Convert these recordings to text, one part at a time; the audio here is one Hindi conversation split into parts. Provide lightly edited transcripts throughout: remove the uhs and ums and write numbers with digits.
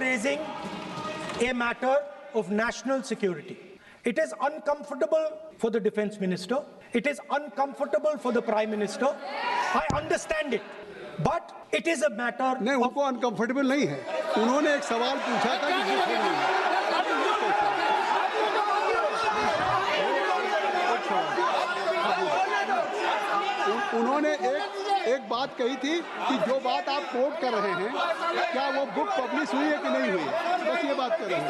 raising a matter of national security. It is uncomfortable for the defense minister. It is uncomfortable for the prime minister. I understand it. But it is a matter. नहीं, उनको अनकंफर्टेबल नहीं है. उन्होंने एक सवाल पूछा था कि उन्होंने एक बात कही थी कि जो बात आप कोट कर रहे हैं क्या वो बुक पब्लिश हुई है कि नहीं हुई, बस ये बात कर रहे हैं.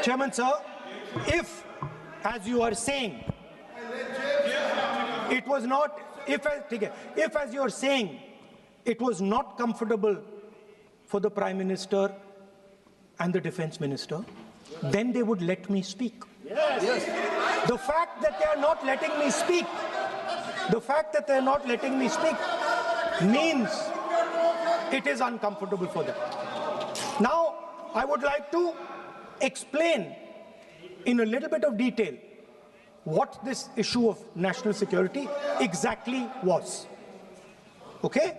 Chairman sir, if, as you are saying, it was not, if as you are saying, it was not comfortable for the Prime Minister and the Defense Minister, then they would let me speak. Yes. The fact that they are not letting me speak, means it is uncomfortable for them. Now, I would like to explain in a little bit of detail what this issue of national security exactly was. Okay?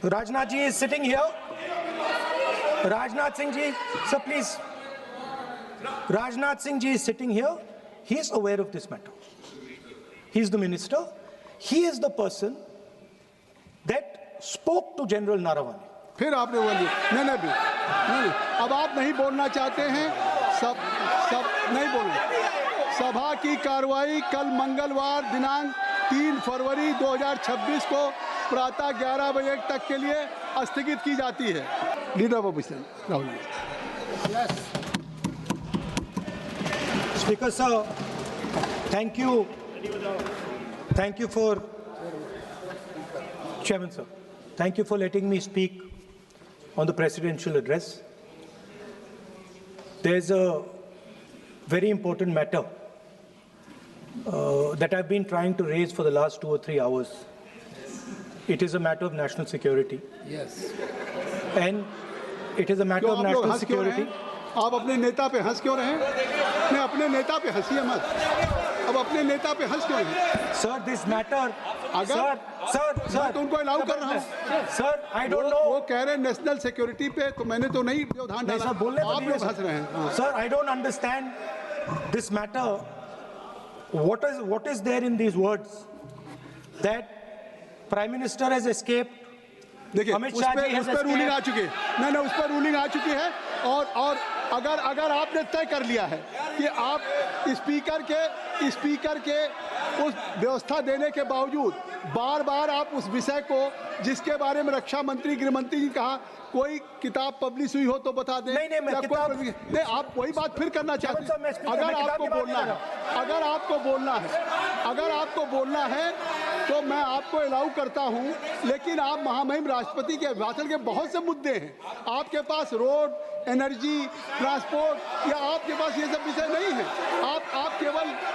Rajnath ji is sitting here. Rajnath Singh ji, sir, please. Rajnath Singh ji is sitting here. He is aware of this matter. He is the minister. He is the person that spoke to General Naravane. फिर आपने बोली नहीं, अब आप नहीं बोलना चाहते हैं, सब नहीं बोलना. सभा की कार्रवाई कल मंगलवार दिनांक 3 फरवरी 2026 को प्रातः 11 बजे तक के लिए स्थगित की जाती है. Leader of opposition Rahul ji. Speaker sir, thank you for, Chairman sir, thank you for letting me speak on the presidential address. There's a very important matter that I've been trying to raise for the last 2 or 3 hours. It is a matter of national security. Yes. And it is a matter of national security. आप अपने नेता पे हंस क्यों रहे हैं? नहीं, अपने नेता पे हंसिए मत. अब अपने नेता पे हंस क्यों रहे हैं? Sir, this matter. अगर Sir, तो उनको अलाउ कर रहा हूँ. Sir, I don't know. वो कह रहे हैं नेशनल सिक्योरिटी पे, तो मैंने तो नहीं व्यवधान डाला. सर, बोलने तो आप लोग हंस रहे हैं. Sir, I don't understand this matter. What is there in these words that Prime Minister has escaped? देखिए, उस पर रूलिंग आ चुकी है. नहीं, उस पर रूलिंग आ चुकी है. और अगर आपने तय कर लिया है कि आप स्पीकर के उस व्यवस्था देने के बावजूद बार आप उस विषय को, जिसके बारे में रक्षा मंत्री गृह मंत्री जी कहा कोई किताब पब्लिश हुई हो तो बता दें. नहीं, आप वही बात फिर करना चाहते हैं. अगर आपको बोलना है तो मैं आपको अलाउ करता हूं. लेकिन आप महामहिम राष्ट्रपति के अभिभाषण के बहुत से मुद्दे हैं. आपके पास रोड, एनर्जी, ट्रांसपोर्ट, या आपके पास ये सब विषय नहीं है. आप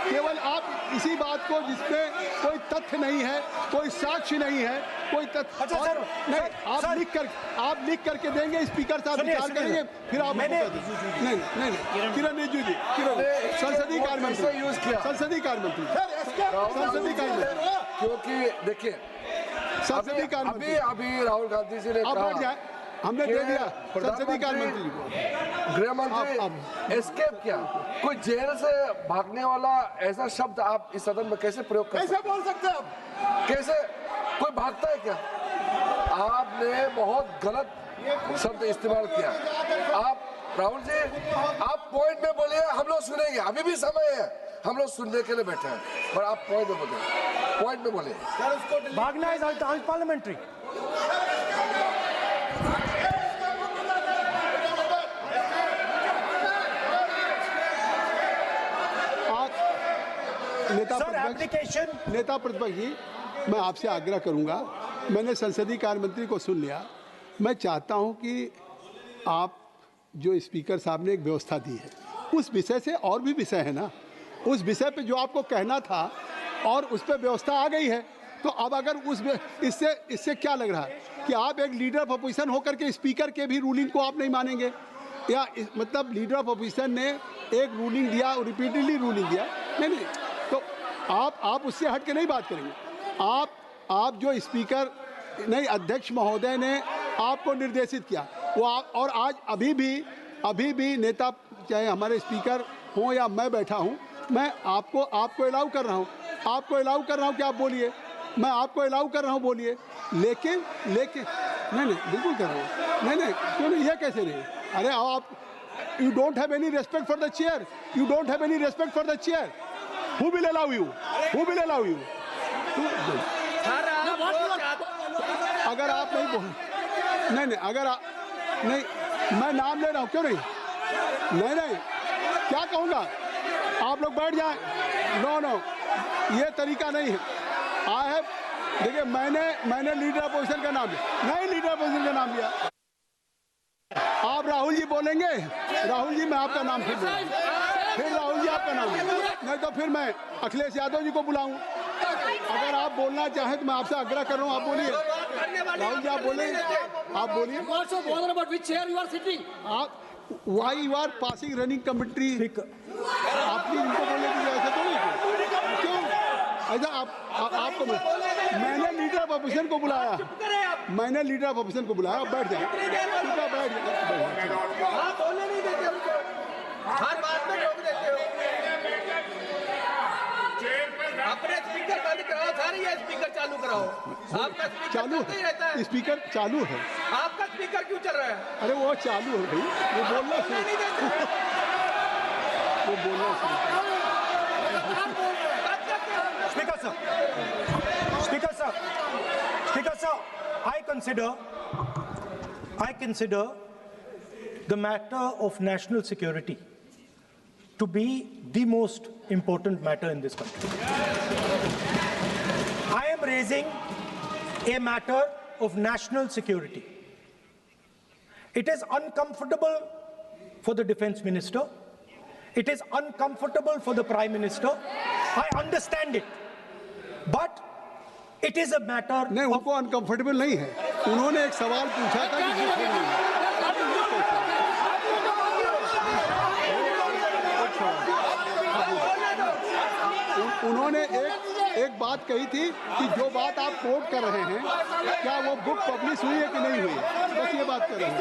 केवल आप इसी बात को, जिसमें कोई तथ्य नहीं है, कोई साक्ष्य नहीं है, कोई तथ्य नहीं, आप लिख करके देंगे, स्पीकर साहब विचार करेंगे, फिर आप नहीं. किरण रिजिजू जी, संसदीय कार्य मंत्री, क्योंकि देखिए अभी राहुल गांधी जी ने कहा, हमने दे दिया संसदीय कार्य मंत्री जी को. गृह मंत्री एस्केप किया. कोई जेल से भागने वाला ऐसा शब्द आप इस सदन में कैसे प्रयोग कर सकते हैं? कैसे बोल सकते हैं आप? कैसे कोई भागता है क्या? आपने बहुत गलत शब्द इस्तेमाल किया. आप राहुल जी, आप पॉइंट में बोलिए, हम लोग सुनेंगे. अभी भी समय है, हम लोग सुनने के लिए बैठे हैं, पर आप पॉइंट में बोलिए. भागना इज अनपार्लियामेंट्री. नेता प्रतिपक्ष जी, मैं आपसे आग्रह करूंगा. मैंने संसदीय कार्य मंत्री को सुन लिया. मैं चाहता हूं कि आप जो स्पीकर साहब ने एक व्यवस्था दी है, उस विषय से और भी विषय है ना, उस विषय पे जो आपको कहना था और उस पर व्यवस्था आ गई है. तो अब अगर इससे क्या लग रहा है कि आप एक लीडर ऑफ अपोजिशन होकर के स्पीकर के भी रूलिंग को आप नहीं मानेंगे? या मतलब लीडर ऑफ अपोजिशन ने एक रूलिंग दिया और रिपीटेडली रूलिंग दिया. नहीं, तो आप उससे हट के नहीं बात करेंगे। आप जो स्पीकर नहीं, अध्यक्ष महोदय ने आपको निर्देशित किया वो और आज अभी भी नेता चाहे हमारे स्पीकर हों या मैं बैठा हूं, मैं आपको अलाउ कर रहा हूं, कि आप बोलिए, मैं आपको अलाउ कर रहा हूं, बोलिए। लेकिन नहीं बिल्कुल कर रहा हूं, नहीं क्यों नहीं, ये कैसे नहीं? अरे आप you don't have any respect for the chair, who will allow you? अगर आप नहीं बोल, नहीं अगर आप नहीं, मैं नाम ले रहा हूँ, क्यों नहीं, क्या कहूँगा? आप लोग बैठ जाएं। नो, ये तरीका नहीं है। देखिए मैंने लीडर अपोजिशन का नाम लिया, आप राहुल जी बोलेंगे, राहुल जी मैं आपका नाम फिर राहुल जी आपका नाम, नहीं तो फिर मैं अखिलेश यादव जी को बुलाऊं। अगर आप बोलना चाहें तो मैं आपसे आग्रह कर रहा हूं, आप बोलिए। राहुल जी आप बोलिए। आप why you are passing running commentary? आप प्लीज इनको बोलने दीजिए, ऐसा तो नहीं, क्यों ऐसा? आपको मैंने लीडर ऑफ अपोजिशन को बुलाया, आप बैठ जाए, बैठ जाए। हर बात में रोक देते हो। अपने स्पीकर बंद कराओ, सारी ये स्पीकर चालू कराओ। आपका स्पीकर चालू ही रहता है। स्पीकर चालू है। आपका स्पीकर क्यों चल रहा है? अरे वो चालू है भाई, वो बोलना Speaker sir, I consider the matter of national security to be the most important matter in this country. I am raising a matter of national security. It is uncomfortable for the defense minister. It is uncomfortable for the prime minister. I understand it. But it is a matter नहीं, उनको अनकंफर्टेबल नहीं है। उन्होंने एक सवाल पूछा था कि उन्होंने एक बात कही थी कि जो बात आप कोट कर रहे हैं, क्या वो बुक पब्लिश हुई है कि नहीं हुई, बस ये बात कर रहे हैं।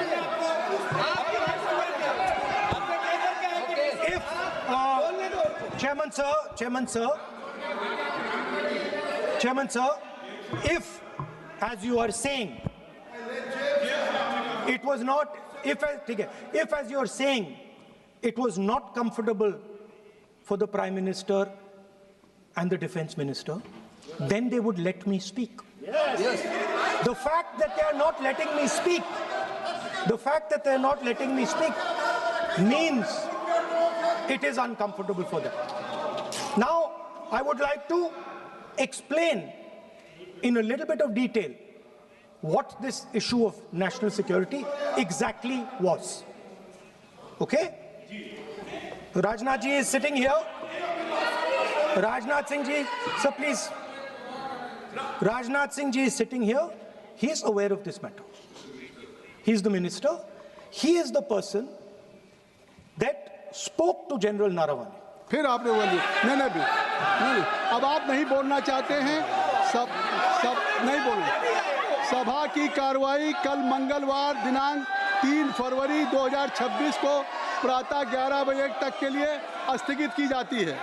Chairman sir, if, as you are saying, it was not, if as you are saying, it was not comfortable for the Prime Minister and the Defense Minister, then they would let me speak. Yes. The fact that they are not letting me speak, means it is uncomfortable for them. Now, I would like to explain in a little bit of detail what this issue of national security exactly was. Okay? Rajnath ji is sitting here. Rajnath Singh ji, sir, please. Rajnath Singh ji is sitting here. He is aware of this matter. He is the minister. He is the person that spoke to General Naravane. फिर आपने बोली नहीं, अब आप नहीं बोलना चाहते हैं, सब नहीं बोलना। सभा की कार्रवाई कल मंगलवार दिनांक 3 फरवरी 2026 को प्रातः 11 बजे तक के लिए स्थगित की जाती है।